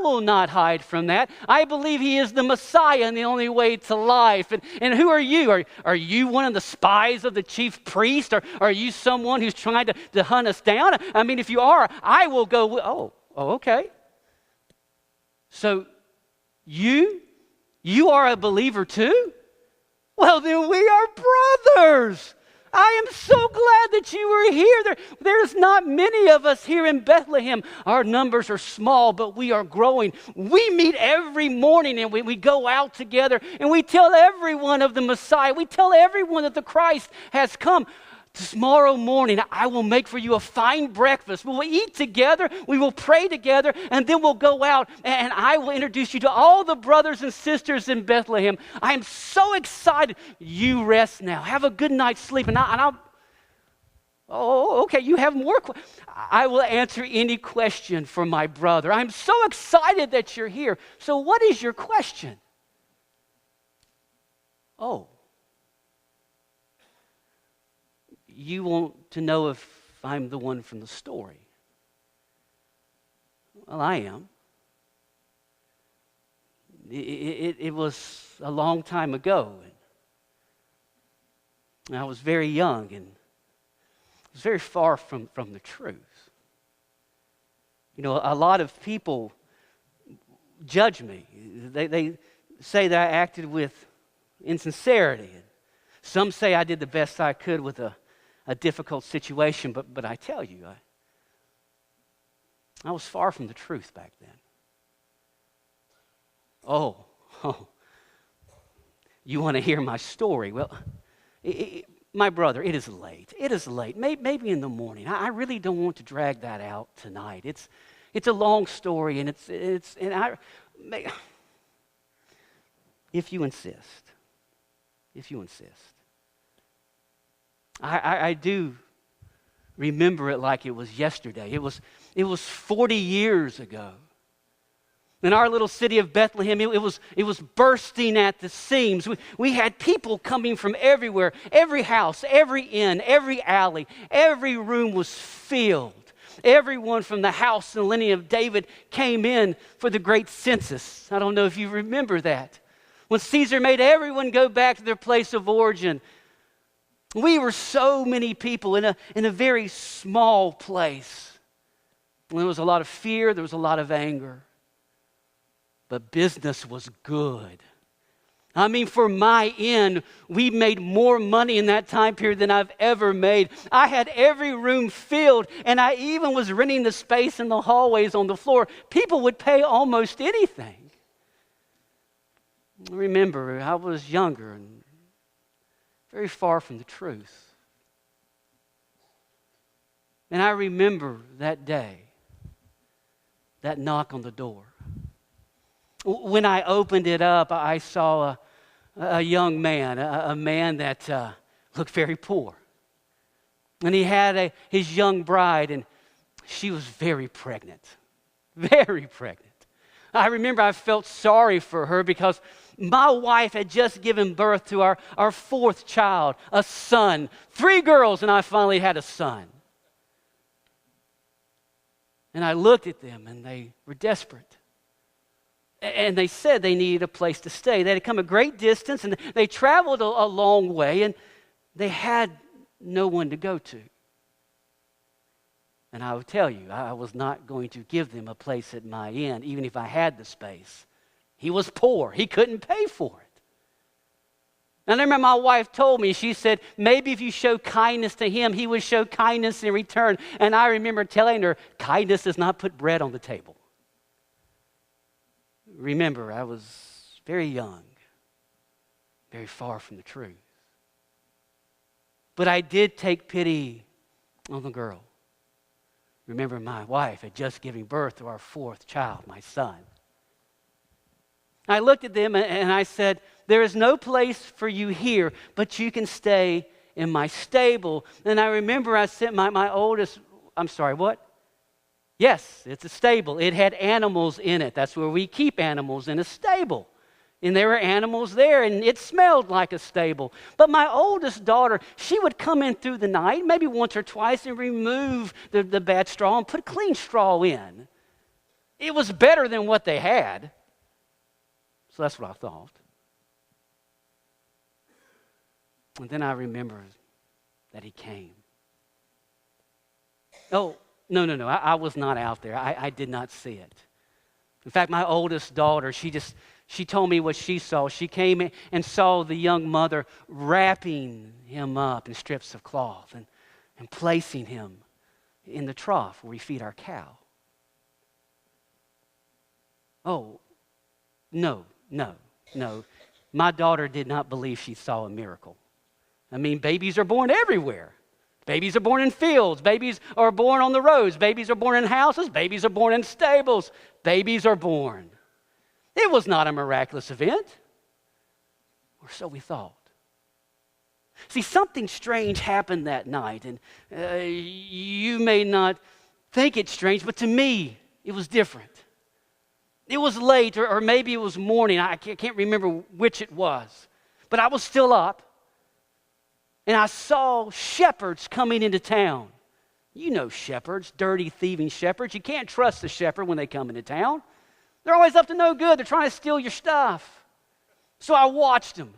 will not hide from that. I believe he is the Messiah and the only way to life. And who are you? Are you one of the spies of the chief priest? Or are you someone who's trying to hunt us down? I mean, if you are, I will go. Oh, okay. So you are a believer too? Well, then we are brothers. I am so glad that you were here. There's not many of us here in Bethlehem. Our numbers are small, but we are growing. We meet every morning and we go out together and we tell everyone of the Messiah. We tell everyone that the Christ has come. Tomorrow morning, I will make for you a fine breakfast. We will eat together, we will pray together, and then we'll go out and I will introduce you to all the brothers and sisters in Bethlehem. I am so excited. You rest now. Have a good night's sleep. Okay, you have more questions. I will answer any question for my brother. I'm so excited that you're here. So what is your question? Oh. You want to know if I'm the one from the story. Well, I am. It was a long time ago. And I was very young and was very far from the truth. You know, a lot of people judge me. They say that I acted with insincerity. Some say I did the best I could with a difficult situation, but I tell you, I was far from the truth back then. Oh, you want to hear my story? Well, my brother, it is late. It is late. Maybe in the morning. I really don't want to drag that out tonight. It's a long story, and if you insist. I do remember it like it was yesterday. It was 40 years ago. In our little city of Bethlehem, it was bursting at the seams. We had people coming from everywhere. Every house, every inn, every alley, every room was filled. Everyone from the house and lineage of David came in for the great census. I don't know if you remember that. When Caesar made everyone go back to their place of origin, we were so many people in a very small place. And there was a lot of fear, there was a lot of anger. But business was good. I mean, for my inn, we made more money in that time period than I've ever made. I had every room filled, and I even was renting the space in the hallways on the floor. People would pay almost anything. Remember, I was younger and very far from the truth. And I remember that day, that knock on the door. When I opened it up, I saw a young man, a man that looked very poor. And he had his young bride, and she was very pregnant. Very pregnant. I remember I felt sorry for her because my wife had just given birth to our fourth child, a son. 3 girls, and I finally had a son. And I looked at them, and they were desperate. And they said they needed a place to stay. They had come a great distance, and they traveled a long way, and they had no one to go to. And I will tell you, I was not going to give them a place at my inn, even if I had the space. He was poor. He couldn't pay for it. And I remember my wife told me, she said, maybe if you show kindness to him, he would show kindness in return. And I remember telling her, kindness does not put bread on the table. Remember, I was very young, very far from the truth. But I did take pity on the girl. Remember, my wife had just given birth to our 4th child, my son. I looked at them and I said, there is no place for you here, but you can stay in my stable. And I remember I sent my oldest, I'm sorry, what? Yes, it's a stable. It had animals in it. That's where we keep animals, in a stable. And there were animals there, and it smelled like a stable. But my oldest daughter, she would come in through the night, maybe once or twice, and remove the bad straw and put clean straw in. It was better than what they had. So that's what I thought. And then I remembered that he came. Oh, no. I was not out there. I did not see it. In fact, my oldest daughter, she told me what she saw. She came in and saw the young mother wrapping him up in strips of cloth and placing him in the trough where we feed our cow. Oh, no. My daughter did not believe she saw a miracle. I mean, babies are born everywhere. Babies are born in fields. Babies are born on the roads. Babies are born in houses. Babies are born in stables. Babies are born. It was not a miraculous event, or so we thought. See, something strange happened that night, and you may not think it's strange, but to me, it was different. It was late, or maybe it was morning. I can't remember which it was, but I was still up. And I saw shepherds coming into town. You know shepherds, dirty, thieving shepherds. You can't trust the shepherd when they come into town. They're always up to no good. They're trying to steal your stuff. So I watched them.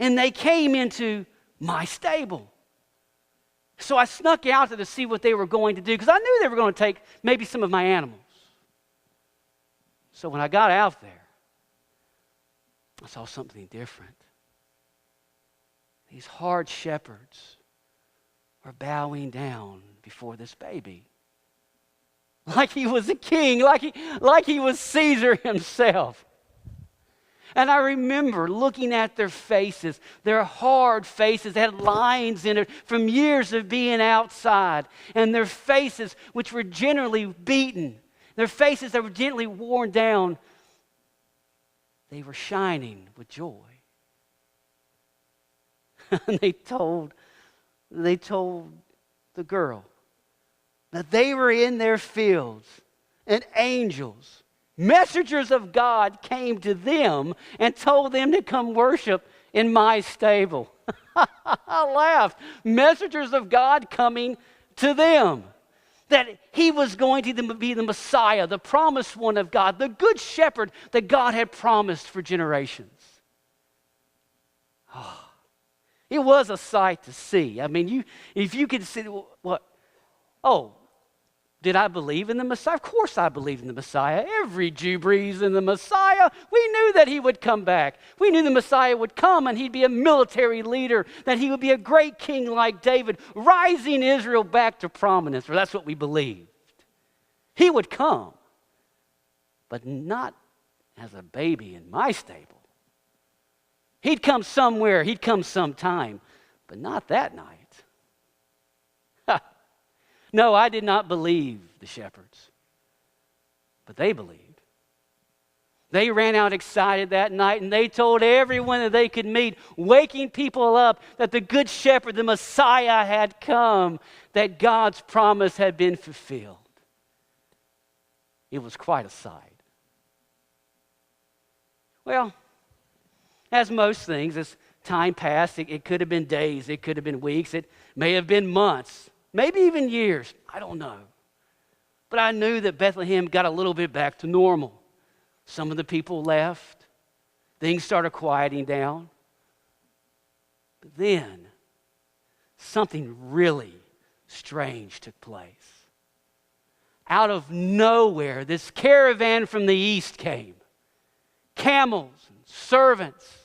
And they came into my stable. So I snuck out there to see what they were going to do, because I knew they were going to take maybe some of my animals. So when I got out there, I saw something different. These hard shepherds are bowing down before this baby. Like he was a king, like he was Caesar himself. And I remember looking at their faces, their hard faces. They had lines in it from years of being outside. And their faces, which were generally beaten, their faces that were gently worn down, they were shining with joy. And they told the girl that they were in their fields, and angels, messengers of God, came to them and told them to come worship in my stable. I laughed. Messengers of God coming to them. That he was going to be the Messiah, the promised one of God, the good shepherd that God had promised for generations. Oh. It was a sight to see. I mean, if you could see what, oh, did I believe in the Messiah? Of course I believed in the Messiah. Every Jew believes in the Messiah. We knew that he would come back. We knew the Messiah would come and he'd be a military leader, that he would be a great king like David, rising Israel back to prominence, or that's what we believed. He would come, but not as a baby in my stable. He'd come somewhere, he'd come sometime, but not that night. No, I did not believe the shepherds, but they believed. They ran out excited that night, and they told everyone that they could meet, waking people up that the good shepherd, the Messiah, had come, that God's promise had been fulfilled. It was quite a sight. Well, as most things, as time passed, it could have been days, it could have been weeks, it may have been months, maybe even years. I don't know. But I knew that Bethlehem got a little bit back to normal. Some of the people left. Things started quieting down. But then, something really strange took place. Out of nowhere, this caravan from the east came. Camels and servants.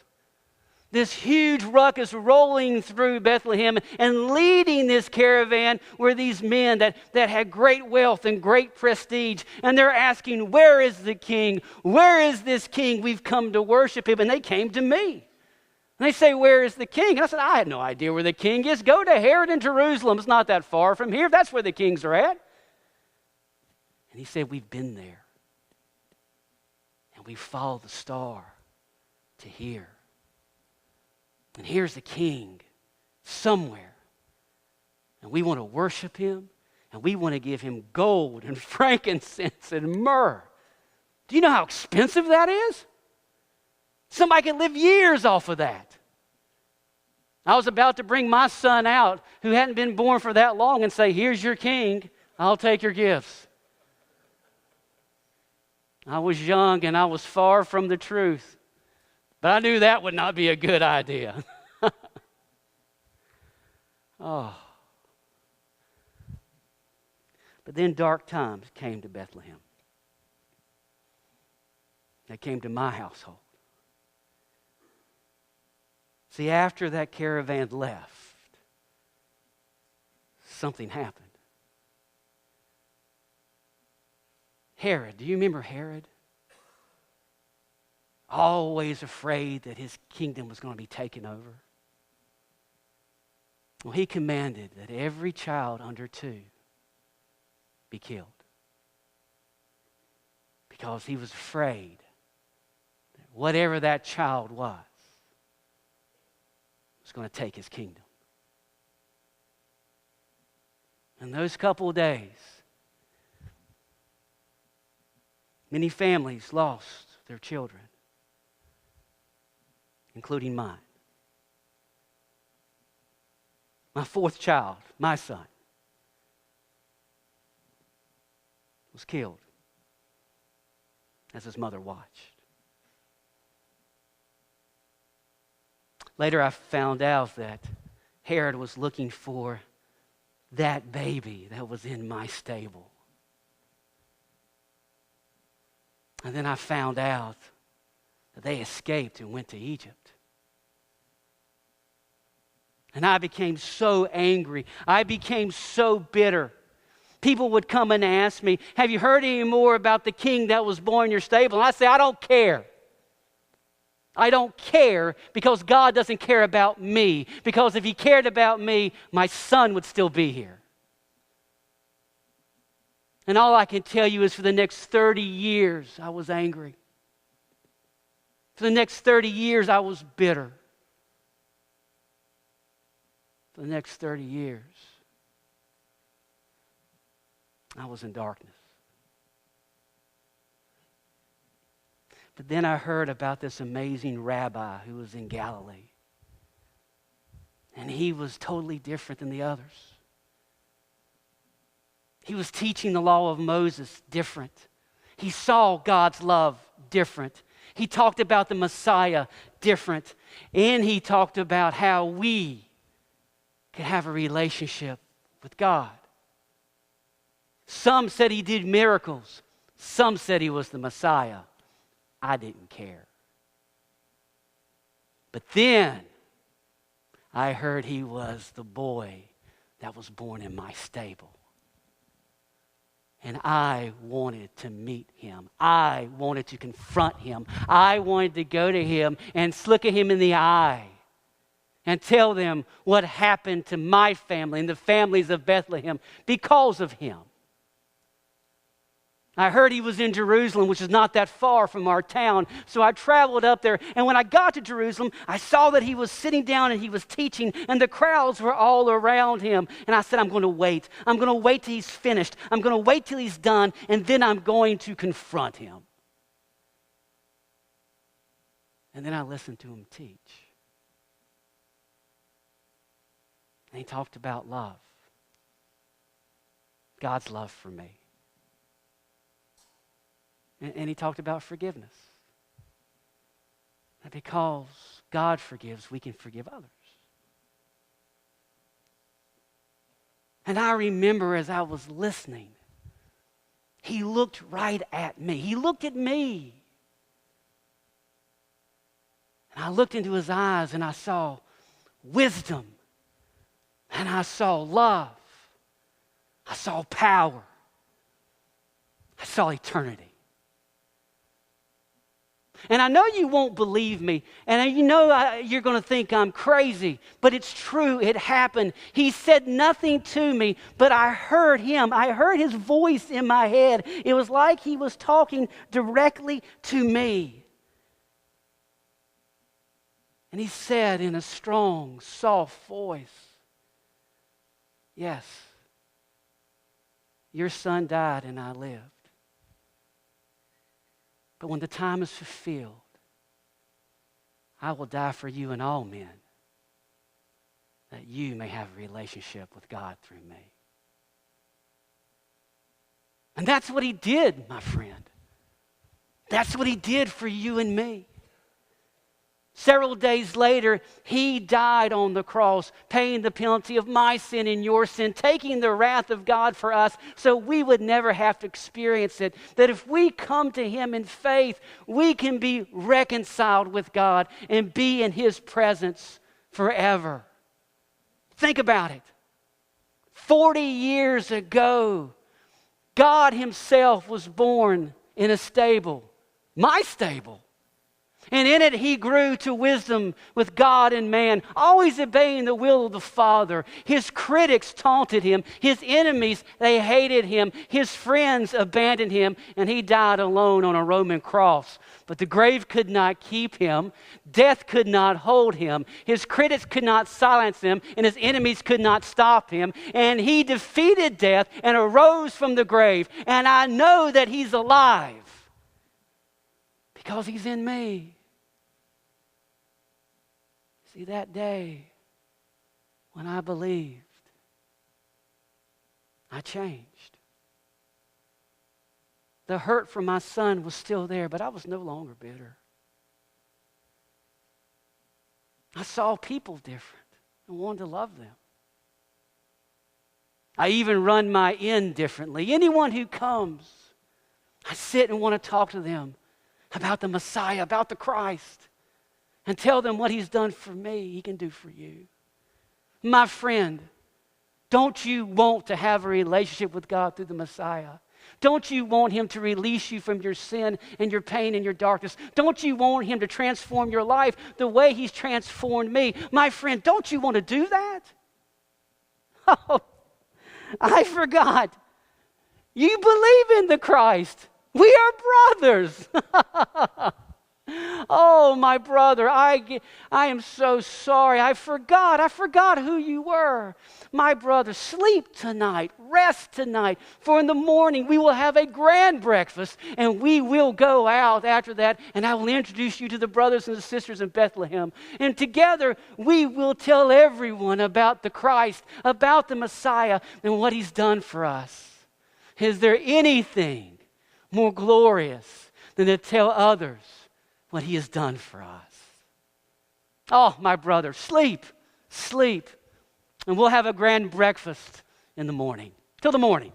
This huge ruckus rolling through Bethlehem, and leading this caravan were these men that had great wealth and great prestige. And they're asking, where is the king? Where is this king? We've come to worship him. And they came to me. And they say, where is the king? And I said, I had no idea where the king is. Go to Herod in Jerusalem. It's not that far from here. That's where the kings are at. And he said, we've been there. And we followed the star to here. And here's the king somewhere. And we want to worship him. And we want to give him gold and frankincense and myrrh. Do you know how expensive that is? Somebody can live years off of that. I was about to bring my son out, who hadn't been born for that long, and say, here's your king. I'll take your gifts. I was young and I was far from the truth. But I knew that would not be a good idea. Oh. But then dark times came to Bethlehem. They came to my household. See, after that caravan left, something happened. Herod, do you remember Herod? Always afraid that his kingdom was going to be taken over. Well, he commanded that every child under 2 be killed. Because he was afraid that whatever that child was going to take his kingdom. In those couple of days, many families lost their children, including mine. My 4th child, my son, was killed as his mother watched. Later I found out that Herod was looking for that baby that was in my stable. And then I found out that they escaped and went to Egypt. And I became so angry. I became so bitter. People would come and ask me, have you heard any more about the king that was born in your stable? And I say, I don't care. I don't care because God doesn't care about me. Because if He cared about me, my son would still be here. And all I can tell you is for the next 30 years, I was angry. For the next 30 years, I was bitter. For the next 30 years, I was in darkness. But then I heard about this amazing rabbi who was in Galilee. And he was totally different than the others. He was teaching the law of Moses different. He saw God's love different. He talked about the Messiah different. And he talked about how we could have a relationship with God. Some said he did miracles. Some said he was the Messiah. I didn't care. But then I heard he was the boy that was born in my stable. And I wanted to meet him. I wanted to confront him. I wanted to go to him and look at him in the eye and tell them what happened to my family and the families of Bethlehem because of him. I heard he was in Jerusalem, which is not that far from our town. So I traveled up there. And when I got to Jerusalem, I saw that he was sitting down and he was teaching. And the crowds were all around him. And I said, I'm going to wait. I'm going to wait till he's finished. I'm going to wait till he's done. And then I'm going to confront him. And then I listened to him teach. And he talked about love. God's love for me. And he talked about forgiveness. That because God forgives, we can forgive others. And I remember as I was listening, he looked right at me. He looked at me. And I looked into his eyes and I saw wisdom. And I saw love. I saw power. I saw eternity. And I know you won't believe me, and you know you're going to think I'm crazy, but it's true, it happened. He said nothing to me, but I heard him. I heard his voice in my head. It was like he was talking directly to me. And he said in a strong, soft voice, yes, your son died and I lived. But when the time is fulfilled, I will die for you and all men, that you may have a relationship with God through me. And that's what he did, my friend. That's what he did for you and me. Several days later, he died on the cross, paying the penalty of my sin and your sin, taking the wrath of God for us so we would never have to experience it. That if we come to him in faith, we can be reconciled with God and be in his presence forever. Think about it. 40 years ago, God himself was born in a stable, my stable. And in it he grew to wisdom with God and man, always obeying the will of the Father. His critics taunted him. His enemies, they hated him. His friends abandoned him, and he died alone on a Roman cross. But the grave could not keep him. Death could not hold him. His critics could not silence him, and his enemies could not stop him. And he defeated death and arose from the grave. And I know that he's alive because he's in me. See, that day when I believed, I changed. The hurt for my son was still there, but I was no longer bitter. I saw people different and wanted to love them. I even run my inn differently. Anyone who comes, I sit and want to talk to them about the Messiah, about the Christ, and tell them what he's done for me, he can do for you. My friend, don't you want to have a relationship with God through the Messiah? Don't you want him to release you from your sin and your pain and your darkness? Don't you want him to transform your life the way he's transformed me? My friend, don't you want to do that? Oh, I forgot. You believe in the Christ. We are brothers. Oh, my brother, I am so sorry. I forgot who you were. My brother, sleep tonight, rest tonight, for in the morning we will have a grand breakfast, and we will go out after that, and I will introduce you to the brothers and the sisters in Bethlehem. And together we will tell everyone about the Christ, about the Messiah, and what he's done for us. Is there anything more glorious than to tell others what he has done for us? Oh, my brother, sleep, and we'll have a grand breakfast in the morning. Till the morning.